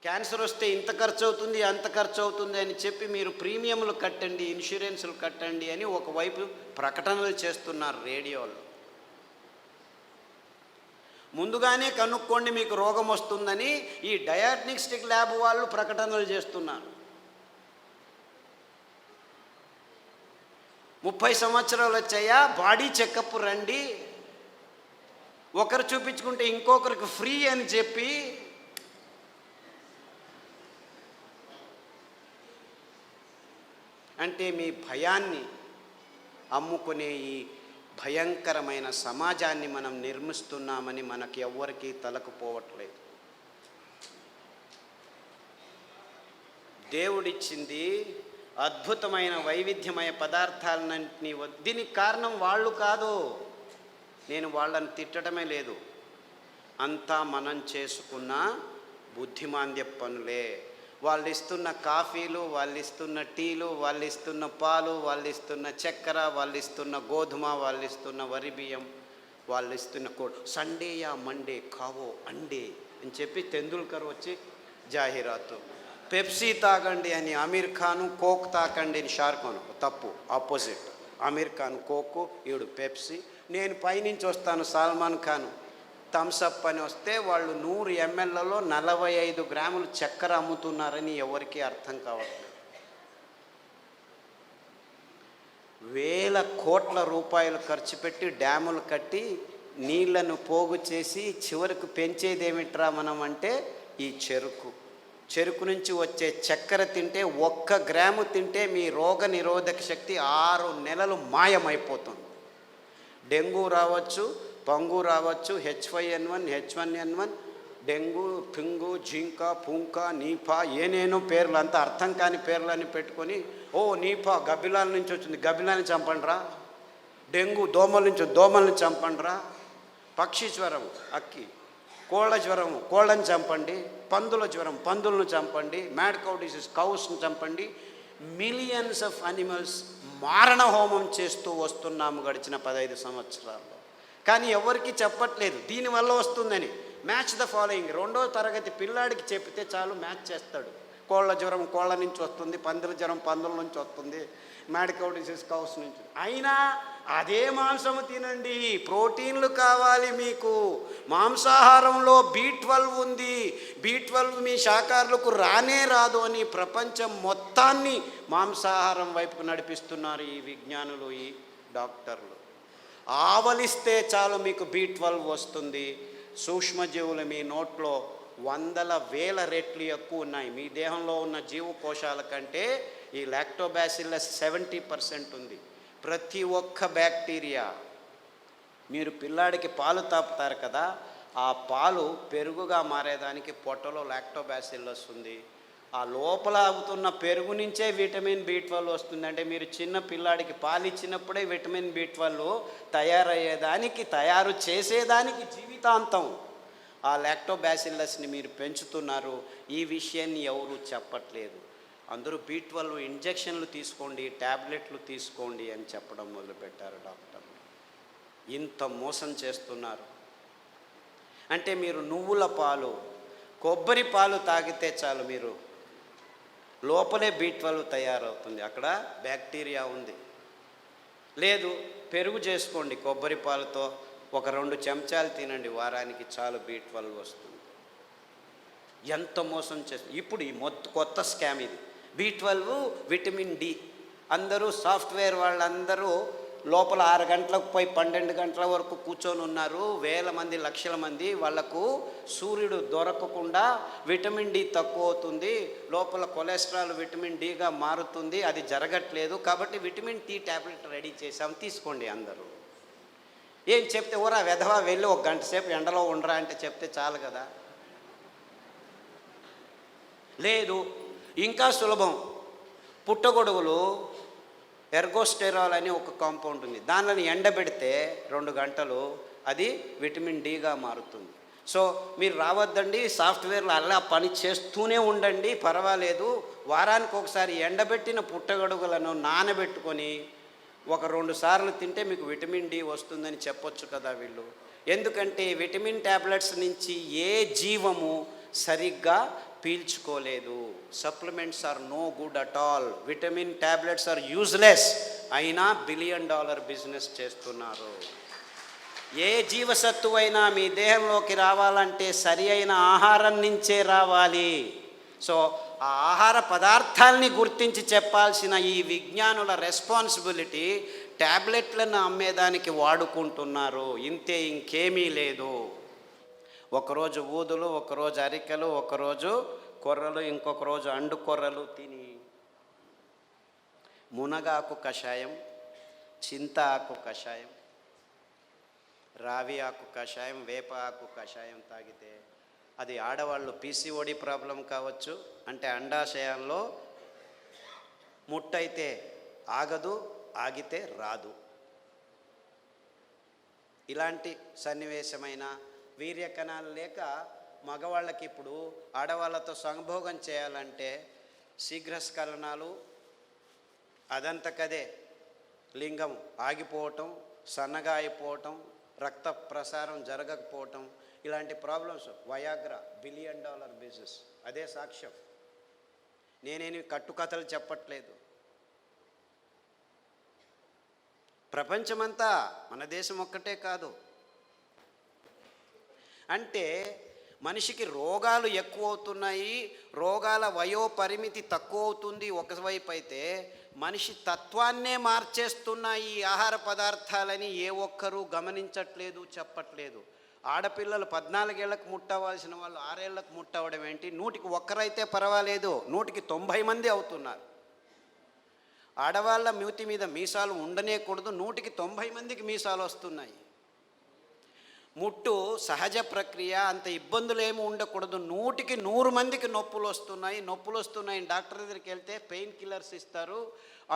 Cancer వస్తే ఇంత ఖర్చు అవుతుంది, అంత ఖర్చు అవుతుంది అని చెప్పి మీరు ప్రీమియంలు కట్టండి, ఇన్సూరెన్సులు కట్టండి అని ఒకవైపు ప్రకటనలు చేస్తున్నారు రేడియోలో. ముందుగానే కనుక్కోండి మీకు రోగం వస్తుందని ఈ డయాగ్నోస్టిక్ ల్యాబ్ వాళ్ళు ప్రకటనలు చేస్తున్నారు. 30 సంవత్సరాలు వచ్చాయా, బాడీ చెకప్ రండి, ఒకరు చూపించుకుంటే ఇంకొకరికి ఫ్రీ అని చెప్పి అంటే మీ భయాన్ని అమ్ముకునే ఈ భయంకరమైన సమాజాన్ని మనం నిర్మిస్తున్నామని మనకి ఎవ్వరికీ తలకుపోవట్లేదు. దేవుడిచ్చింది అద్భుతమైన వైవిధ్యమయ పదార్థాలన్నింటినీ. దీనికి కారణం వాళ్ళు కాదు, నేను వాళ్ళని తిట్టడమే లేదు, అంతా మనం చేసుకున్న బుద్ధిమాంద్య పనులే. వాళ్ళు ఇస్తున్న కాఫీలు, వాళ్ళు ఇస్తున్న టీలు, వాళ్ళు ఇస్తున్న పాలు, వాళ్ళు ఇస్తున్న చక్కెర, వాళ్ళు ఇస్తున్న గోధుమ, వాళ్ళు ఇస్తున్న వరి బియ్యం, వాళ్ళు ఇస్తున్న సండే యా మండే కావో అండే అని చెప్పి తెందుల్కర్ వచ్చి జాహీరాతు. పెప్సీ తాగండి అని అమీర్ ఖాను, కోక్ తాకండి అని షారుఖ్ ఖాన్. తప్పు, ఆపోజిట్. అమీర్ ఖాన్ కోకు, ఈవిడు పెప్సీ. నేను పైనుంచి వస్తాను సల్మాన్ ఖాన్ థమ్సప్ అని వస్తే వాళ్ళు 100 mlలో 45 గ్రాములు చక్కెర అమ్ముతున్నారని ఎవరికీ అర్థం కావట్లేదు. వేల కోట్ల రూపాయలు ఖర్చు పెట్టి డ్యాములు కట్టి నీళ్లను పోగు చేసి చివరికి పెంచేది ఏమిట్రా మనం అంటే ఈ చెరుకు నుంచి వచ్చే చక్కెర తింటే 1 గ్రాము తింటే మీ రోగ నిరోధక శక్తి 6 నెలలు మాయమైపోతుంది. డెంగ్యూ రావచ్చు, పంగు రావచ్చు, H5N1, H1N1, డెంగ్యూ, పింగు, జింకా, పుంకా, నీపా, ఏనేనో పేర్లు, అంతా అర్థం కాని పేర్లని పెట్టుకొని నీపా గబ్బిలాల నుంచి వచ్చింది, గబ్బిలాన్ని చంపండిరా. డెంగ్యూ దోమల నుంచి, దోమల్ని చంపండిరా. పక్షి జ్వరం అక్కి, కోళ్ళ జ్వరం కోళ్ళని చంపండి, పందుల జ్వరం పందులను చంపండి, మ్యాడ్ కౌ డిసీజ్ కౌస్ని చంపండి. మిలియన్స్ ఆఫ్ అనిమల్స్ మారణ హోమం చేస్తూ వస్తున్నాము గడిచిన 15 సంవత్సరాల్లో. కానీ ఎవరికి చెప్పట్లేదు దీనివల్ల వస్తుందని. Match the following. 2వ తరగతి పిల్లాడికి చెప్తే చాలు మ్యాచ్ చేస్తాడు. కోళ్ళ జ్వరం కోళ్ళ నుంచి వస్తుంది, పందుల జ్వరం పందుల నుంచి వస్తుంది, మ్యాడ్ కౌ డిసీజ్ కౌస్ నుంచి. అయినా అదే మాంసము తినండి, ప్రోటీన్లు కావాలి మీకు. మాంసాహారంలో B12 ఉంది, B12 మీ శాకాహారులకు రానే రాదు అని ప్రపంచం మొత్తాన్ని మాంసాహారం వైపుకు నడిపిస్తున్నారు ఈ విజ్ఞానులు, ఈ డాక్టర్లు. ఆవలిస్తే చాలు మీకు B12 వస్తుంది. సూక్ష్మజీవులు మీ నోట్లో 100,000 రెట్లు ఎక్కువ ఉన్నాయి. మీ దేహంలో ఉన్న జీవకోశాల కంటే ఈ లాక్టోబాసిల్లస్ 70% ఉంది. ప్రతి ఒక్క బ్యాక్టీరియా, మీరు పిల్లాడికి పాలు తాపుతారు కదా, ఆ పాలు పెరుగుగా మారేదానికి పొట్టలో లాక్టోబాసిల్లస్ ఉంది. ఆ లోపల అవుతున్న పెరుగు నుంచే విటమిన్ B12 వస్తుంది. అంటే మీరు చిన్న పిల్లాడికి పాలు ఇచ్చినప్పుడే విటమిన్ B12 తయారయ్యేదానికి, తయారు చేసేదానికి జీవితాంతం ఆ లాక్టోబాసిల్లస్ని మీరు పెంచుతున్నారు. ఈ విషయాన్ని ఎవరు చెప్పట్లేదు. అందరూ B12 ఇంజెక్షన్లు తీసుకోండి, ట్యాబ్లెట్లు తీసుకోండి అని చెప్పడం మొదలుపెట్టారు డాక్టర్లు. ఇంత మోసం చేస్తున్నారు. అంటే మీరు నువ్వుల పాలు, కొబ్బరి పాలు తాగితే చాలు మీరు లోపలే B12 తయారవుతుంది, అక్కడ బ్యాక్టీరియా ఉంది. లేదు పెరుగు చేసుకోండి కొబ్బరి పాలతో, ఒక 2 చెంచాలు తినండి వారానికి, చాలు B12 వస్తుంది. ఎంత మోసం చేస్తుంది. ఇప్పుడు ఈ కొత్త స్కామ్ ఇది. B12 vitamin D. అందరూ సాఫ్ట్వేర్ వాళ్ళందరూ లోపల 6 గంటలకు పోయి 12 గంటల వరకు కూర్చొని ఉన్నారు. వేల మంది, లక్షల మంది. వాళ్లకు సూర్యుడు దొరకకుండా విటమిన్ D తక్కువ అవుతుంది, లోపల కొలెస్ట్రాల్ విటమిన్ Dగా మారుతుంది. అది జరగట్లేదు కాబట్టి విటమిన్ D ట్యాబ్లెట్ రెడీ చేసాం, తీసుకోండి అందరూ. ఏం చెప్తే ఊరా వెధవా వెళ్ళి 1 గంట సేపు ఎండలో ఉండరా అంటే చెప్తే చాలు కదా. లేదు ఇంకా సులభం. పుట్టగొడుగులు ఎర్గోస్టెరాల్ అని ఒక కాంపౌండ్ ఉంది, దానిని ఎండబెడితే 2 గంటలు అది విటమిన్ Dగా మారుతుంది. సో మీరు రావద్దండి, సాఫ్ట్వేర్లో అలా పని చేస్తూనే ఉండండి, పర్వాలేదు. వారానికి ఒకసారి ఎండబెట్టిన పుట్టగొడుగులను నానబెట్టుకొని 1-2 సార్లు తింటే మీకు విటమిన్ D వస్తుందని చెప్పొచ్చు కదా వీళ్ళు. ఎందుకంటే విటమిన్ ట్యాబ్లెట్స్ నుంచి ఏ జీవము సరిగ్గా పీల్చుకోలేదు. Supplements are no good at all. Vitamin tablets are useless. అయినా $1 బిలియన్ బిజినెస్ చేస్తున్నారు. ఏ జీవసత్తువు అయినా మీ దేహంలోకి రావాలంటే సరి అయిన ఆహారం నుంచే రావాలి. సో ఆ ఆహార పదార్థాలని గుర్తించి చెప్పాల్సిన ఈ విజ్ఞానుల రెస్పాన్సిబిలిటీ ట్యాబ్లెట్లను అమ్మేదానికి వాడుకుంటున్నారు. ఇంతే, ఇంకేమీ లేదు. ఒకరోజు ఊదులు, ఒకరోజు అరికెలు, ఒకరోజు కొర్రలు, ఇంకొక రోజు అండు కొర్రలు తిని మునగాకు కషాయం, చింత ఆకు కషాయం, రావి ఆకు కషాయం, వేప ఆకు కషాయం తాగితే అది ఆడవాళ్ళు పీసీఓడి ప్రాబ్లం కావచ్చు, అంటే అండాశయంలో ముట్టయితే ఆగదు, ఆగితే రాదు. ఇలాంటి సన్నివేశమైన వీర్యకణాలు లేక మగవాళ్ళకి ఇప్పుడు ఆడవాళ్ళతో సంభోగం చేయాలంటే శీఘ్రస్ఖలనాలు, అదంతకదే లింగం ఆగిపోవటం, సన్నగా అయిపోవటం, రక్త ప్రసారం జరగకపోవటం, ఇలాంటి ప్రాబ్లమ్స్. Viagra $1 billion business. అదే సాక్ష్యం. నేనేమి కట్టుకథలు చెప్పట్లేదు. ప్రపంచమంతా, మన దేశం ఒక్కటే కాదు. అంటే మనిషికి రోగాలు ఎక్కువ అవుతున్నాయి, రోగాల వయోపరిమితి తక్కువ అవుతుంది ఒకవైపు అయితే, మనిషి తత్వాన్నే మార్చేస్తున్నాయి ఈ ఆహార పదార్థాలని ఏ ఒక్కరూ గమనించట్లేదు, చెప్పట్లేదు. ఆడపిల్లలు 14 ఏళ్లకు ముట్టవలసిన వాళ్ళు 6 ఏళ్లకు ముట్టవడం ఏంటి? 100కి 1 పర్వాలేదు, 100కి 90 మంది అవుతున్నారు. ఆడవాళ్ళ మూతి మీద మీసాలు ఉండనేకూడదు, 100కి 90 మందికి మీసాలు వస్తున్నాయి. ముట్టు సహజ ప్రక్రియ, అంత ఇబ్బందులు ఏమి ఉండకూడదు, 100కి 100 మందికి నొప్పులు వస్తున్నాయి. డాక్టర్ దగ్గరికి వెళ్తే పెయిన్ కిల్లర్స్ ఇస్తారు,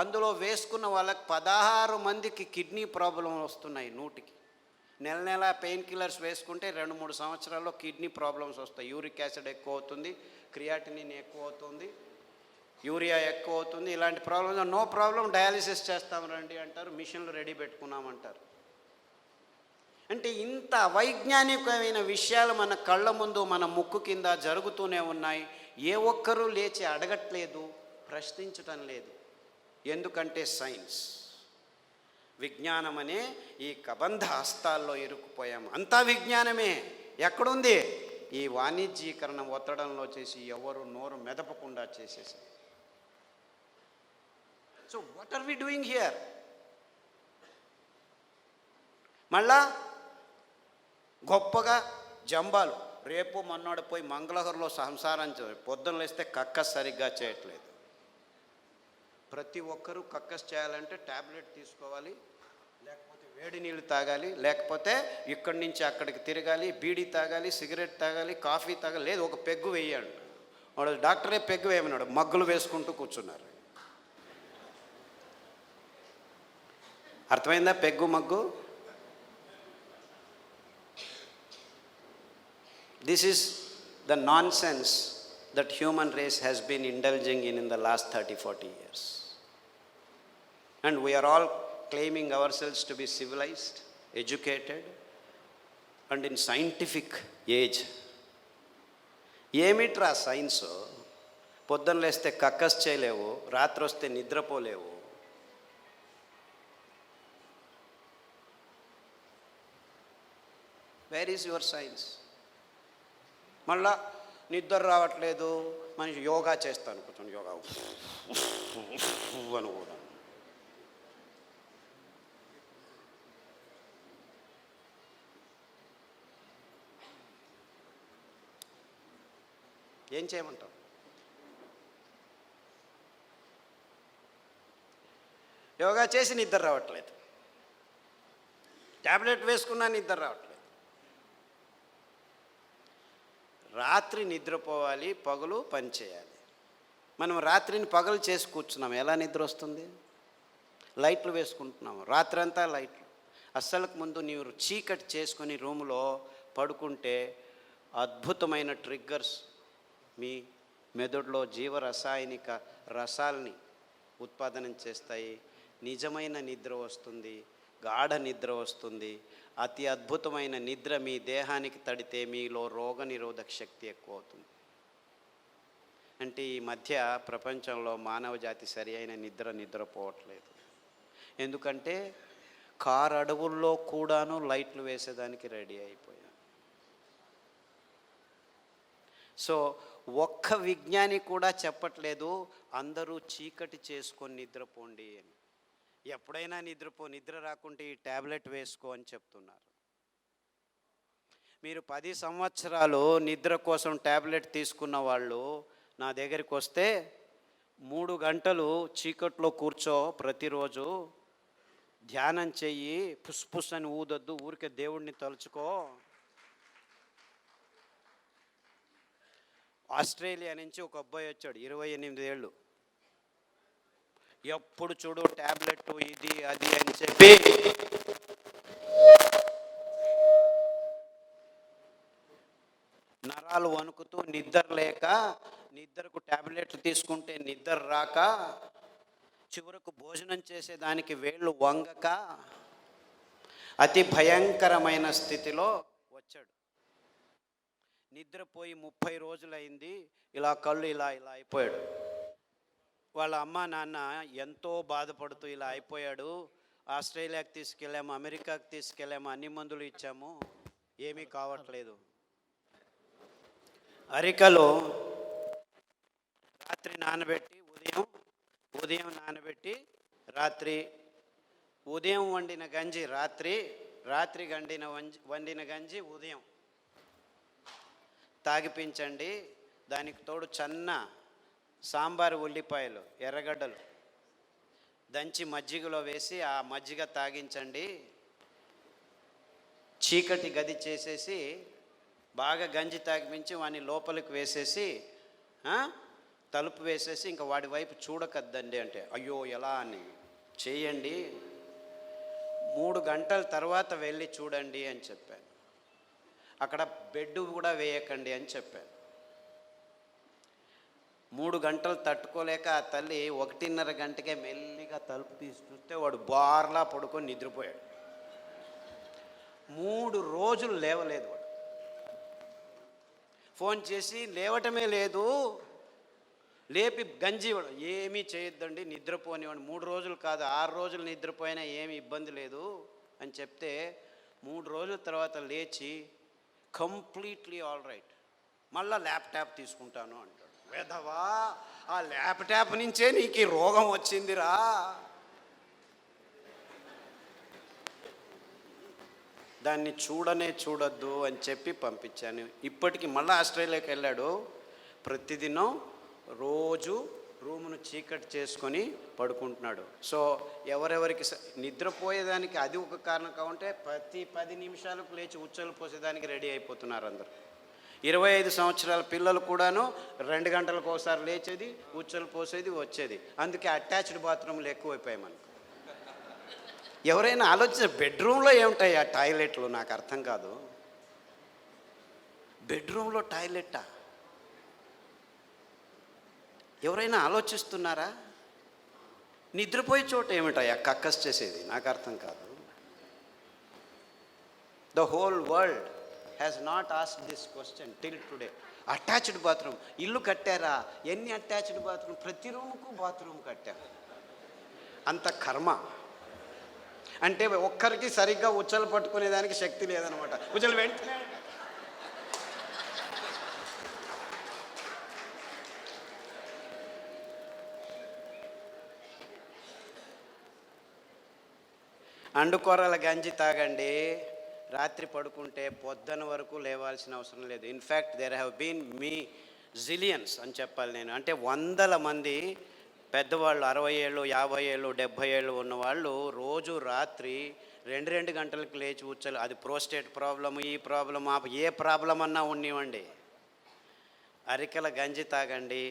అందులో వేసుకున్న వాళ్ళకి 16 మందికి కిడ్నీ ప్రాబ్లం వస్తున్నాయి. 100కి నెల పెయిన్ కిల్లర్స్ వేసుకుంటే 2-3 సంవత్సరాల్లో కిడ్నీ ప్రాబ్లమ్స్ వస్తాయి. యూరిక్ యాసిడ్ ఎక్కువ అవుతుంది, క్రియాటినిన్ ఎక్కువ అవుతుంది, యూరియా ఎక్కువ అవుతుంది. ఇలాంటి ప్రాబ్లమ్స్ నో ప్రాబ్లం, డయాలిసిస్ చేస్తాం రండి అంటారు, మిషన్లు రెడీ పెట్టుకున్నామంటారు. అంటే ఇంత అవైజ్ఞానికమైన విషయాలు మన కళ్ళ ముందు, మన ముక్కు కింద జరుగుతూనే ఉన్నాయి. ఏ ఒక్కరూ లేచి అడగట్లేదు, ప్రశ్నించటం లేదు. ఎందుకంటే సైన్స్, విజ్ఞానం అనే ఈ కబంధ హస్తాల్లో ఇరుక్కుపోయాము. అంతా విజ్ఞానమే. ఎక్కడుంది? ఈ వాణిజ్యీకరణ ఒత్తడంలో చేసి ఎవరు నోరు మెదపకుండా చేసేసారు. So what are we doing here? మళ్ళా గొప్పగా జంబాలు, రేపు మొన్నోడు పోయి మంగళగిరిలో సంసారం పొద్దున్న లేస్తే కక్కస్ సరిగ్గా చేయట్లేదు. ప్రతి ఒక్కరూ కక్కస్ చేయాలంటే ట్యాబ్లెట్ తీసుకోవాలి, లేకపోతే వేడి నీళ్ళు తాగాలి, లేకపోతే ఇక్కడి నుంచి అక్కడికి తిరగాలి, బీడీ తాగాలి, సిగరెట్ తాగాలి, కాఫీ తాగాలి, లేదు ఒక పెగ్గు వేయాడు. వాడు డాక్టరే పెగ్గు వేయమన్నాడు, మగ్గులు వేసుకుంటూ కూర్చున్నారు. అర్థమైందా peg mug? This is the nonsense that human race has been indulging in the last 30-40 years. And we are all claiming ourselves to be civilized, educated, and in scientific age. ఏమిట్రా science? పొద్దున్న లేస్తే కక్కస్ చేయలేవు, రాత్రి వస్తే నిద్రపోలేవు. Where is your science? మళ్ళా నిద్ర రావట్లేదు, మనిషి యోగా చేస్తాను, కూర్చొని యోగా అని కూడా. ఏం చేయమంటాం? యోగా చేసి నిద్ర రావట్లేదు, ట్యాబ్లెట్ వేసుకున్నా నిద్ర రావట్లేదు. రాత్రి నిద్రపోవాలి, పగలు పని చేయాలి. మనం రాత్రిని పగలు చేసి కూర్చున్నాం, ఎలా నిద్ర వస్తుంది? లైట్లు వేసుకుంటున్నాము, రాత్రంతా లైట్లు. అస్సలకు ముందు నీవు చీకటి చేసుకొని రూములో పడుకుంటే అద్భుతమైన ట్రిగ్గర్స్ మీ మెదడులో జీవరసాయనిక రసాల్ని ఉత్పాదనం చేస్తాయి. నిజమైన నిద్ర వస్తుంది, గాఢ నిద్ర వస్తుంది. అతి అద్భుతమైన నిద్ర మీ దేహానికి తడితే మీలో రోగనిరోధక శక్తి ఎక్కువ అవుతుంది. అంటే ఈ మధ్య ప్రపంచంలో మానవ జాతి సరి అయిన నిద్రపోవట్లేదు. ఎందుకంటే కారు అడవుల్లో కూడాను లైట్లు వేసేదానికి రెడీ అయిపోయాం. సో ఒక్క విజ్ఞాని కూడా చెప్పట్లేదు అందరూ చీకటి చేసుకొని నిద్రపోండి అని. ఎప్పుడైనా నిద్ర రాకుంటే ఈ ట్యాబ్లెట్ వేసుకో అని చెప్తున్నారు. మీరు 10 సంవత్సరాలు నిద్ర కోసం ట్యాబ్లెట్ తీసుకున్న వాళ్ళు నా దగ్గరికి వస్తే 3 గంటలు చీకట్లో కూర్చో, ప్రతిరోజు ధ్యానం చెయ్యి, పుస్ అని ఊదొద్దు, ఊరికే దేవుడిని తలుచుకో. ఆస్ట్రేలియా నుంచి ఒక అబ్బాయి వచ్చాడు, 28 ఏళ్ళు. ఎప్పుడు చూడు ట్యాబ్లెట్ ఇది అది అని చెప్పి నరాలు వణుకుతూ నిద్ర లేక, నిద్రకు ట్యాబ్లెట్లు తీసుకుంటే నిద్ర రాక, చివరకు భోజనం చేసేదానికి వేళ్ళు వంగక అతి భయంకరమైన స్థితిలో వచ్చాడు. నిద్రపోయి 30 రోజులైంది. ఇలా కళ్ళు ఇలా అయిపోయాడు. వాళ్ళ అమ్మ నాన్న ఎంతో బాధపడుతూ ఇలా అయిపోయాడు, ఆస్ట్రేలియాకి తీసుకెళ్ళాము, అమెరికాకి తీసుకెళ్ళాము, అన్ని మందులు ఇచ్చాము, ఏమీ కావట్లేదు. అరికలో రాత్రి నానబెట్టి ఉదయం నానబెట్టి ఉదయం వండిన గంజి రాత్రి వండిన గంజి ఉదయం తాగిపించండి. దానికి తోడు చన్న సాంబారు ఉల్లిపాయలు, ఎర్రగడ్డలు దంచి మజ్జిగలో వేసి ఆ మజ్జిగ తాగించండి. చీకటి గది చేసేసి బాగా గంజి తాగిపించి వాడిని లోపలికి వేసేసి తలుపు వేసేసి ఇంకా వాడి వైపు చూడకద్దండి అంటే, అయ్యో ఎలా అని చేయండి, 3 గంటల తర్వాత వెళ్ళి చూడండి అని చెప్పాను. అక్కడ బెడ్ కూడా వేయకండి అని చెప్పాను. 3 గంటలు తట్టుకోలేక ఆ తల్లి 1:30 గంటకే మెల్లిగా తలుపు తీసి చూస్తే వాడు బార్లా పడుకొని నిద్రపోయాడు. 3 రోజులు లేవలేదు. వాడు ఫోన్ చేసి లేవటమే లేదు, లేపి గంజి ఏమీ చేయొద్దండి, నిద్రపోనివాడు, 3 రోజులు కాదు 6 రోజులు నిద్రపోయినా ఏమి ఇబ్బంది లేదు అని చెప్తే 3 రోజుల తర్వాత లేచి కంప్లీట్లీ ఆల్ రైట్, మళ్ళీ ల్యాప్టాప్ తీసుకుంటాను అంటాడు. వేధవా, ఆ ల్యాప్టాప్ నుంచే నీకు ఈ రోగం వచ్చిందిరా. దాన్ని చూడొద్దు అని చెప్పి పంపించాను. ఇప్పటికి మళ్ళీ ఆస్ట్రేలియాకి వెళ్ళాడు. ప్రతిదినం రోజు రూమును చీకటి చేసుకొని పడుకుంటున్నాడు. సో ఎవరెవరికి నిద్రపోయేదానికి అది ఒక కారణం కావంటే ప్రతి 10 నిమిషాలకు లేచి ఉచ్చలు పోసేదానికి రెడీ అయిపోతున్నారు అందరు. 25 సంవత్సరాల పిల్లలు కూడాను 2 గంటలకు ఒకసారి లేచేది, ఉచ్చలు పోసేది, వచ్చేది. అందుకే అటాచ్డ్ బాత్రూమ్లు ఎక్కువైపోయాయి మనకు. ఎవరైనా ఆలోచించ, బెడ్రూమ్లో ఏముంటాయి ఆ టాయిలెట్లు? నాకు అర్థం కాదు. బెడ్రూమ్లో టాయిలెట్టా? ఎవరైనా ఆలోచిస్తున్నారా? నిద్రపోయే చోట ఏమిటాయా కక్కస్ చేసేది? నాకు అర్థం కాదు. The whole world has not asked this question till today. Attached bathroom ఇల్లు కట్టారా? ఎన్ని అటాచ్డ్ బాత్రూమ్? ప్రతి రూముకు బాత్రూమ్ కట్టారు. అంత కర్మ. అంటే ఒక్కరికి సరిగ్గా ఉచ్చలు పట్టుకునేదానికి శక్తి లేదనమాట. ఉచ్చలు వెంటనే అండుకొర్రల గంజి తాగండి, రాత్రి పడుకుంటే పొద్దున వరకు లేవాల్సిన అవసరం లేదు. In fact there have been zillions అని చెప్పాలి నేను. అంటే 100 మంది పెద్దవాళ్ళు, 60 ఏళ్ళు 50 ఏళ్ళు 70 ఏళ్ళు ఉన్నవాళ్ళు రోజు రాత్రి 2 గంటలకు లేచి ఉచ్చలు, అది ప్రోస్టేట్ ప్రాబ్లము, ఈ ప్రాబ్లమ్, ఏ ప్రాబ్లం అన్నా ఉన్నివ్వండి, అరికల గంజి తాగండి.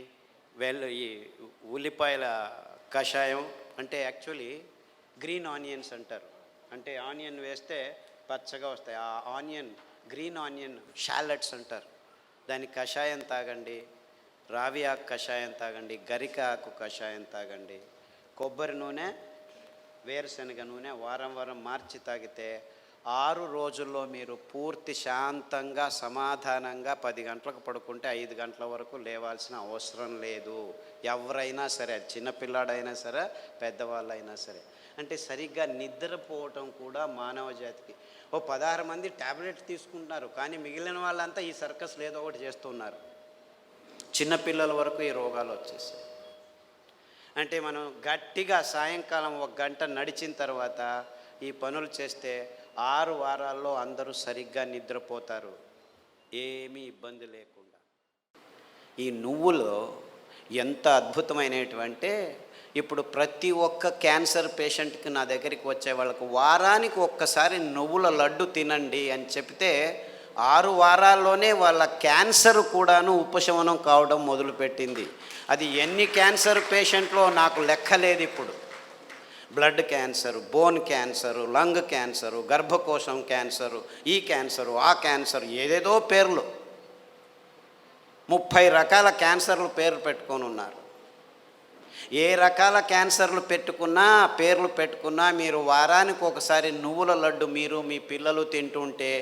ఈ ఉల్లిపాయల కషాయం, అంటే యాక్చువల్లీ గ్రీన్ ఆనియన్స్ అంటారు. అంటే ఆనియన్ వేస్తే పచ్చగా వస్తాయి. ఆ ఆనియన్, గ్రీన్ ఆనియన్ షాలెట్స్ అంటారు. దాని కషాయం తాగండి, రావి ఆకు కషాయం తాగండి, గరిక ఆకు కషాయం తాగండి. కొబ్బరి నూనె, వేరుశనగ నూనె వారం మార్చి తాగితే 6 రోజుల్లో మీరు పూర్తి శాంతంగా సమాధానంగా 10 గంటలకు పడుకుంటే 5 గంటల వరకు లేవాల్సిన అవసరం లేదు. ఎవరైనా సరే, చిన్నపిల్లాడైనా సరే, పెద్దవాళ్ళైనా సరే. అంటే సరిగ్గా నిద్రపోవటం కూడా మానవ జాతికి. 16 మంది ట్యాబ్లెట్ తీసుకుంటున్నారు, కానీ మిగిలిన వాళ్ళంతా ఈ సర్కస్లు ఏదో ఒకటి చేస్తున్నారు. చిన్నపిల్లల వరకు ఈ రోగాలు వచ్చేసాయి. అంటే మనం గట్టిగా సాయంకాలం 1 గంట నడిచిన తర్వాత ఈ పనులు చేస్తే 6 వారాల్లో అందరూ సరిగ్గా నిద్రపోతారు, ఏమీ ఇబ్బంది లేకుండా. ఈ నువ్వులు ఎంత అద్భుతమైనటువంటి, ఇప్పుడు ప్రతి ఒక్క క్యాన్సర్ పేషెంట్కి నా దగ్గరికి వచ్చే వాళ్ళకు వారానికి ఒక్కసారి నువ్వుల లడ్డు తినండి అని చెప్తే 6 వారాల్లోనే వాళ్ళ క్యాన్సర్ కూడాను ఉపశమనం కావడం మొదలుపెట్టింది. అది ఎన్ని క్యాన్సర్ పేషెంట్లో నాకు లెక్కలేదు. ఇప్పుడు blood cancer, bone cancer, lung cancer, గర్భకోశం క్యాన్సరు, ఈ క్యాన్సరు, ఆ క్యాన్సరు, ఏదేదో పేర్లు, 30 రకాల క్యాన్సర్లు పేర్లు పెట్టుకొని ఉన్నారు. ఏ రకాల క్యాన్సర్లు పేర్లు పెట్టుకున్నా మీరు వారానికి ఒకసారి నువ్వుల లడ్డు మీరు మీ పిల్లలు తింటుంటే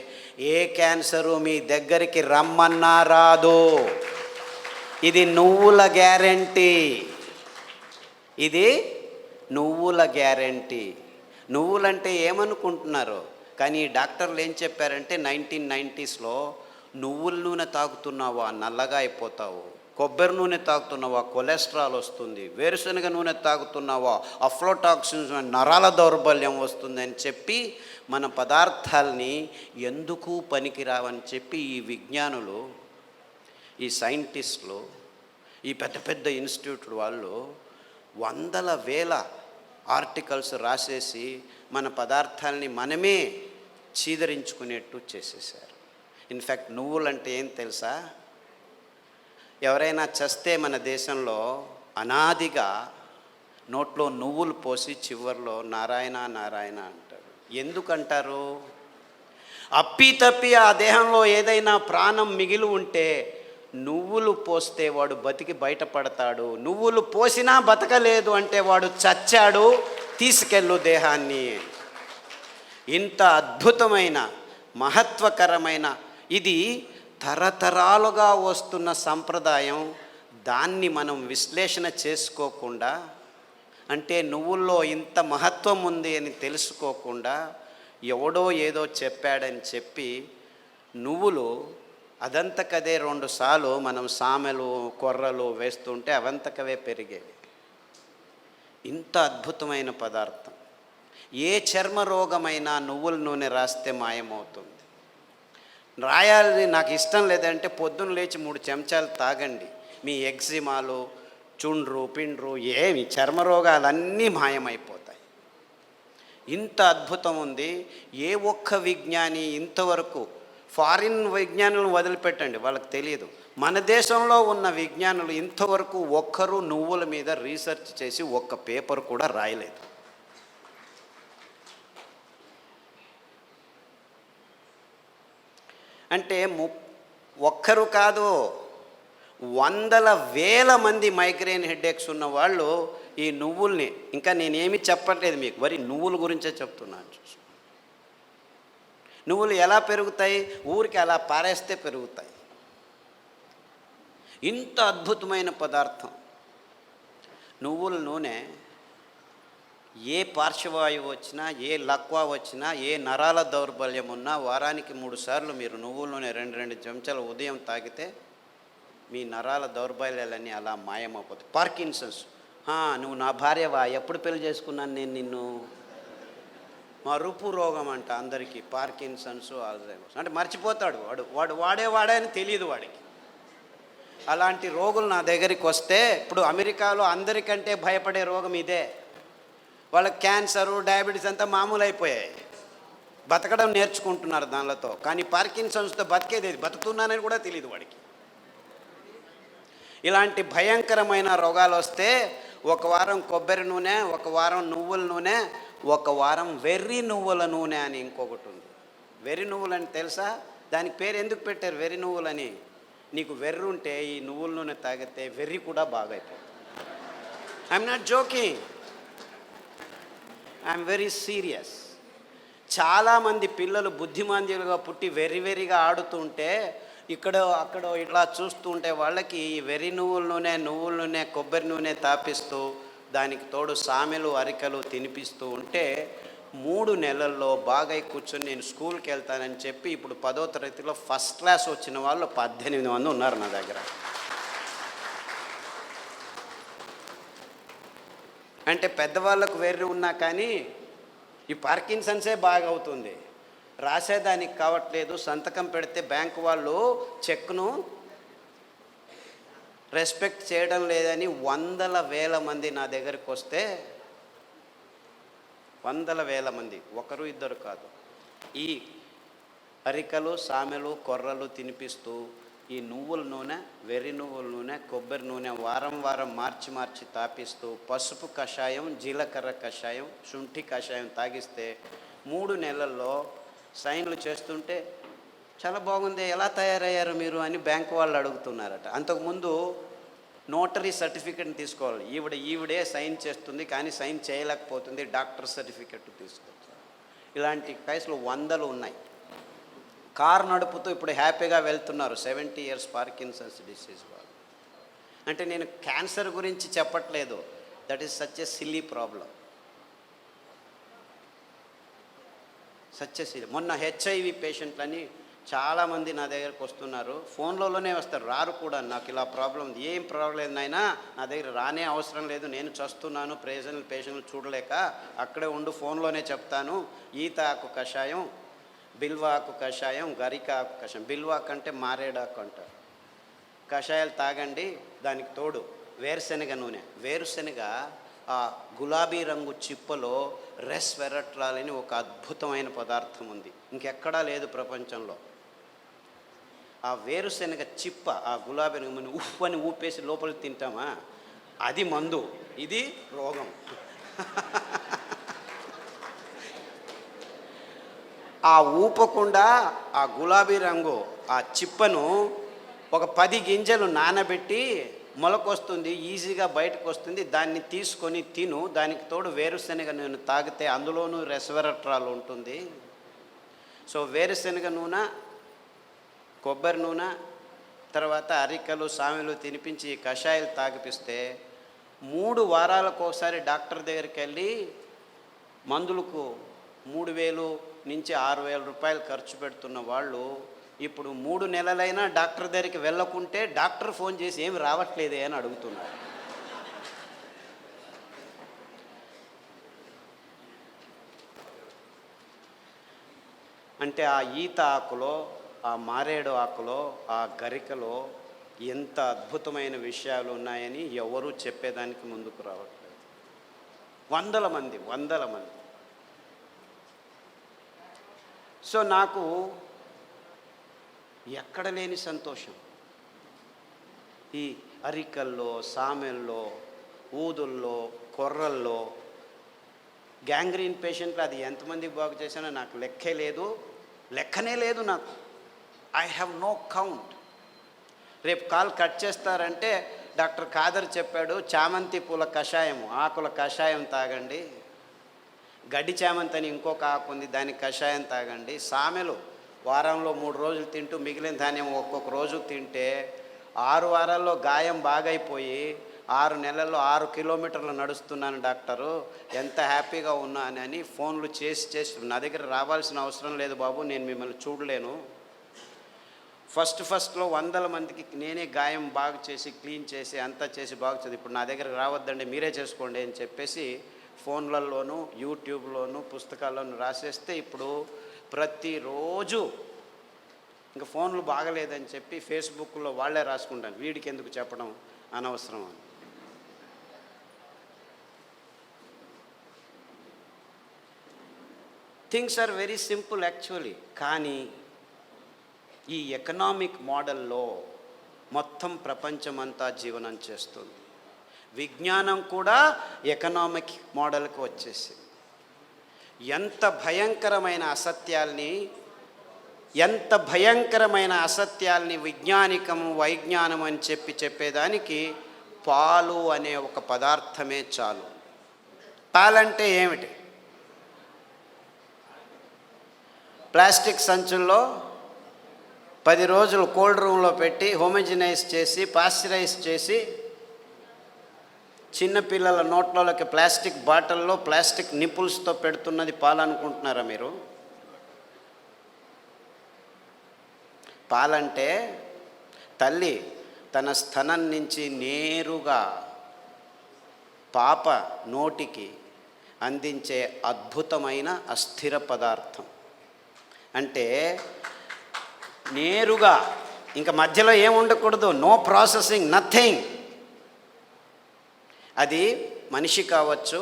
ఏ క్యాన్సరు మీ దగ్గరికి రమ్మన్నా రాదు. ఇది నువ్వుల గ్యారెంటీ. ఇది నువ్వుల గ్యారెంటీ. నువ్వులంటే ఏమనుకుంటున్నారు? కానీ డాక్టర్లు ఏం చెప్పారంటే 1990స్లో నువ్వుల నూనె తాగుతున్నావా నల్లగా అయిపోతావు, కొబ్బరి నూనె తాగుతున్నావా కొలెస్ట్రాల్ వస్తుంది, వేరుశనగ నూనె తాగుతున్నావా అఫ్లోటాక్సిన్స్ నరాల దౌర్బల్యం వస్తుంది అని చెప్పి మన పదార్థాలని ఎందుకు పనికిరావని చెప్పి ఈ విజ్ఞానులు, ఈ సైంటిస్టులు, ఈ పెద్ద పెద్ద ఇన్స్టిట్యూట్ వాళ్ళు వందల వేల ఆర్టికల్స్ రాసేసి మన పదార్థాలని మనమే చీదరించుకునేట్టు చేసేసారు. ఇన్ఫ్యాక్ట్ నువ్వులంటే ఏం తెలుసా? ఎవరైనా చస్తే మన దేశంలో అనాదిగా నోట్లో నువ్వులు పోసి చివర్లో నారాయణ నారాయణ అంటారు. ఎందుకంటారు? అప్పి ఆ దేహంలో ఏదైనా ప్రాణం మిగిలి ఉంటే నువ్వులు పోస్తే వాడు బతికి బయటపడతాడు, నువ్వులు పోసినా బతకలేదు అంటే వాడు చచ్చాడు, తీసుకెళ్ళు దేహాన్ని. ఇంత అద్భుతమైన మహత్వకరమైన ఇది తరతరాలుగా వస్తున్న సంప్రదాయం. దాన్ని మనం విశ్లేషణ చేసుకోకుండా, అంటే నువ్వుల్లో ఇంత మహత్వం ఉంది అని తెలుసుకోకుండా ఎవడో ఏదో చెప్పాడని చెప్పి నువ్వులు అదంతకదే 2 సార్లు మనం సామెలు కొర్రలు వేస్తుంటే అవంతకవే పెరిగేవి. ఇంత అద్భుతమైన పదార్థం. ఏ చర్మ రోగమైనా నువ్వుల నూనె రాస్తే మాయమవుతుంది. రాయాలి నాకు ఇష్టం లేదంటే పొద్దున్న లేచి 3 చెంచాలు తాగండి, మీ ఎగ్జిమాలు, చుండ్రు పిండ్రు ఏమి చర్మ రోగాలన్నీ మాయమైపోతాయి. ఇంత అద్భుతం ఉంది. ఏ ఒక్క విజ్ఞాని ఇంతవరకు, ఫారిన్ విజ్ఞానులను వదిలిపెట్టండి, వాళ్ళకి తెలియదు, మన దేశంలో ఉన్న విజ్ఞానులు ఇంతవరకు ఒక్కరు నువ్వుల మీద రీసెర్చ్ చేసి ఒక్క పేపర్ కూడా రాయలేదు. అంటే ఒక్కరు కాదు, వందల వేల మంది మైగ్రేన్ హెడేక్స్ ఉన్న వాళ్ళు ఈ నువ్వుల్ని, ఇంకా నేనేమి చెప్పట్లేదు మీకు, వరి నువ్వుల గురించే చెప్తున్నాను. నువ్వులు ఎలా పెరుగుతాయి? ఊరికి అలా పారేస్తే పెరుగుతాయి. ఇంత అద్భుతమైన పదార్థం నువ్వుల నూనె. ఏ పార్శ్వవాయువు వచ్చినా, ఏ లక్వా వచ్చినా, ఏ నరాల దౌర్బల్యం ఉన్నా వారానికి 3 సార్లు మీరు నువ్వుల నూనె 2 చెంచాలు ఉదయం తాగితే మీ నరాల దౌర్బల్యాలన్నీ అలా మాయమైపోతాయి. పార్కిన్సన్స్, నువ్వు నా భార్యవా, ఎప్పుడు పెళ్లి చేసుకున్నాను నేను నిన్ను, మరుపు రోగం అంట అందరికీ, పార్కిన్సన్స్, ఆల్జైమర్స్. అంటే మర్చిపోతాడు వాడు వాడే అని తెలియదు వాడికి. అలాంటి రోగులు నా దగ్గరికి వస్తే, ఇప్పుడు అమెరికాలో అందరికంటే భయపడే రోగం ఇదే. వాళ్ళకి క్యాన్సరు, డయాబెటీస్ అంతా మామూలు అయిపోయాయి, బతకడం నేర్చుకుంటున్నారు దానిలతో. కానీ పార్కిన్సన్స్తో బతికేది, బతుకుతున్నానని కూడా తెలియదు వాడికి. ఇలాంటి భయంకరమైన రోగాలు వస్తే 1 వారం కొబ్బరి నూనె, 1 వారం నువ్వుల నూనె, 1 వారం వెర్రి నువ్వుల నూనె అని ఇంకొకటి ఉంది. వెర్రి నువ్వులు అని తెలుసా? దానికి పేరు ఎందుకు పెట్టారు వెర్రి నువ్వులని? నీకు వెర్రి ఉంటే ఈ నువ్వుల నూనె తాగితే వెర్రి కూడా బాగైపోతుంది. I'm not joking, I'm very serious. చాలామంది పిల్లలు బుద్ధిమాంద్యులుగా పుట్టి వెర్రిగా ఆడుతుంటే ఇక్కడ అక్కడ ఇట్లా చూస్తుంటే వాళ్ళకి వెర్రి నువ్వుల నూనె కొబ్బరి నూనె తాపిస్తూ దానికి తోడు సామెలు అరికలు తినిపిస్తూ ఉంటే 3 నెలల్లో బాగా కూర్చొని నేను స్కూల్కి వెళ్తానని చెప్పి ఇప్పుడు 10వ తరగతిలో ఫస్ట్ క్లాస్ వచ్చిన వాళ్ళు 18 మంది ఉన్నారు నా దగ్గర. అంటే పెద్దవాళ్ళకు వెర్రి ఉన్నా కానీ ఈ పార్కిన్సన్సే బాగా అవుతుంది, రాసేదానికి కావట్లేదు. సంతకం పెడితే బ్యాంకు వాళ్ళు చెక్ను రెస్పెక్ట్ చేయడం లేదని 100,000 మంది నా దగ్గరికి వస్తే 100,000 మంది, ఒకరు ఇద్దరు కాదు, ఈ అరికలు సామెలు కొర్రలు తినిపిస్తూ ఈ నువ్వుల నూనె వెర్రి నువ్వుల నూనె కొబ్బరి నూనె వారం మార్చి తాపిస్తూ పసుపు కషాయం జీలకర్ర కషాయం శుంఠి కషాయం తాగిస్తే 3 నెలల్లో సైన్లు చేస్తుంటే చాలా బాగుంది, ఎలా తయారయ్యారు మీరు అని బ్యాంకు వాళ్ళు అడుగుతున్నారట. అంతకుముందు నోటరీ సర్టిఫికెట్ని తీసుకోవాలి, ఈవిడే సైన్ చేస్తుంది కానీ సైన్ చేయలేకపోతుంది, డాక్టర్ సర్టిఫికెట్ తీసుకోవచ్చు. ఇలాంటి కేసులు 100 ఉన్నాయి. కారు నడుపుతూ ఇప్పుడు హ్యాపీగా వెళ్తున్నారు 70 years పార్కిన్సన్స్ డిసీజ్ వాళ్ళు. అంటే నేను క్యాన్సర్ గురించి చెప్పట్లేదు, that is such a silly problem, such a silly. మొన్న HIV పేషెంట్లని చాలామంది నా దగ్గరకు వస్తున్నారు, ఫోన్లోనే వస్తారు, రారు కూడా. నాకు ఇలా ప్రాబ్లం ఉంది, ఏం ప్రాబ్లం లేదు నాయనా, నా దగ్గర రానే అవసరం లేదు, నేను చస్తున్నాను పేషెంట్లు చూడలేక, అక్కడే ఉండు ఫోన్లోనే చెప్తాను. ఈత ఆకు కషాయం, బిల్వాకు కషాయం, గరిక ఆకు కషాయం, బిల్వాకు అంటే మారేడాకు అంటారు, కషాయాలు తాగండి. దానికి తోడు వేరుశనగ నూనె, వేరుశనగ ఆ గులాబీ రంగు చిప్పలో రెస్వెరట్రాల్ అని ఒక అద్భుతమైన పదార్థం ఉంది, ఇంకెక్కడా లేదు ప్రపంచంలో. ఆ వేరుశనగ చిప్ప ఆ గులాబీ రంగు ఉఫ్ అని ఊపేసి లోపలికి తింటామా, అది మందు, ఇది రోగం. ఆ ఊపకుండా ఆ గులాబీ రంగు ఆ చిప్పను ఒక 10 గింజలు నానబెట్టి మొలకొస్తుంది, ఈజీగా బయటకు వస్తుంది, దాన్ని తీసుకొని తిను. దానికి తోడు వేరుశనగ నూనె తాగితే అందులోనూ రెస్వెరట్రాల్ ఉంటుంది. సో వేరుశనగ నూనె కొబ్బరి నూనె తర్వాత అరికలు సామెలు తినిపించి కషాయాలు తాగిపిస్తే 3 వారాలకు ఒకసారి డాక్టర్ దగ్గరికి వెళ్ళి మందులకు 3,000 నుంచి 6,000 రూపాయలు ఖర్చు పెడుతున్న వాళ్ళు ఇప్పుడు 3 నెలలైనా డాక్టర్ దగ్గరికి వెళ్ళకుంటే డాక్టర్ ఫోన్ చేసి ఏమి రావట్లేదే అని అడుగుతున్నారు. అంటే ఆ ఈత ఆకులో ఆ మారేడు ఆకులో ఆ గరికలో ఎంత అద్భుతమైన విషయాలు ఉన్నాయని ఎవరూ చెప్పేదానికి ముందుకు రావట్లేదు. 100 మంది. సో నాకు ఎక్కడ లేని సంతోషం, ఈ అరికల్లో సామెల్లో ఊదుల్లో కొర్రల్లో గ్యాంగ్రీన్ పేషెంట్లు అది ఎంతమందికి బాగు చేశానో నాకు లెక్కనే లేదు నాకు. I have no count. రేపు కాల్ కట్ చేస్తారంటే డాక్టర్ ఖాదర్ చెప్పాడు చామంతి పూల కషాయం ఆకుల కషాయం తాగండి, గడ్డి చామంతి అని ఇంకొక ఆకు ఉంది దానికి కషాయం తాగండి, సామెలు వారంలో 3 రోజులు తింటూ మిగిలిన ధాన్యం ఒక్కొక్క రోజు తింటే 6 వారాల్లో గాయం బాగైపోయి 6 నెలల్లో 6 కిలోమీటర్లు నడుస్తున్నాను డాక్టరు, ఎంత హ్యాపీగా ఉన్నానని ఫోన్లు చేసి నా దగ్గర రావాల్సిన అవసరం లేదు బాబు, నేను మిమ్మల్ని చూడలేను. ఫస్ట్లో 100 మందికి నేనే గాయం బాగు చేసి క్లీన్ చేసి అంతా చేసి బాగు చేసి ఇప్పుడు నా దగ్గరకు రావద్దండి మీరే చేసుకోండి అని చెప్పేసి ఫోన్లలోనూ యూట్యూబ్లోనూ పుస్తకాల్లోనూ రాసేస్తే ఇప్పుడు ప్రతిరోజు ఇంకా ఫోన్లు బాగలేదని చెప్పి ఫేస్బుక్లో వాళ్ళే రాసుకుంటాను, వీడికి ఎందుకు చెప్పడం అనవసరం అని. Things are very simple actually. కానీ ఈ ఎకనామిక్ మోడల్లో మొత్తం ప్రపంచమంతా జీవనం చేస్తుంది. విజ్ఞానం కూడా ఎకనామిక్ మోడల్కి వచ్చేసింది. ఎంత భయంకరమైన అసత్యాల్ని విజ్ఞానికము వైజ్ఞానం అని చెప్పేదానికి పాలు అనే ఒక పదార్థమే చాలు. పాలంటే ఏమిటి? ప్లాస్టిక్ సంచుల్లో 10 రోజులు కోల్డ్ రూమ్లో పెట్టి హోమోజినైజ్ చేసి పాశ్చరైజ్ చేసి చిన్నపిల్లల నోట్లలోకి ప్లాస్టిక్ బాటిల్లో ప్లాస్టిక్ నిపుల్స్తో పెడుతున్నది పాలనుకుంటున్నారా మీరు? పాలంటే తల్లి తన స్తనం నుంచి నేరుగా పాప నోటికి అందించే అద్భుతమైన అస్థిర పదార్థం. అంటే నేరుగా, ఇంకా మధ్యలో ఏం ఉండకూడదు, నో ప్రాసెసింగ్, నథింగ్. అది మనిషి కావచ్చు,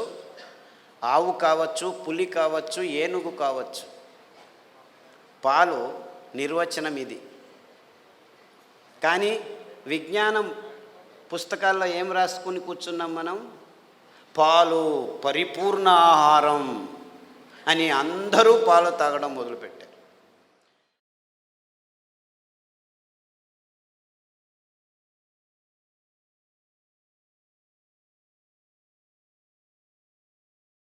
ఆవు కావచ్చు, పులి కావచ్చు, ఏనుగు కావచ్చు. పాలు నిర్వచనం ఇది. కానీ విజ్ఞానం పుస్తకాల్లో ఏం రాసుకుని కూర్చున్నాం మనం? పాలు పరిపూర్ణ ఆహారం అని అందరూ పాలు తాగడం మొదలుపెట్టారు.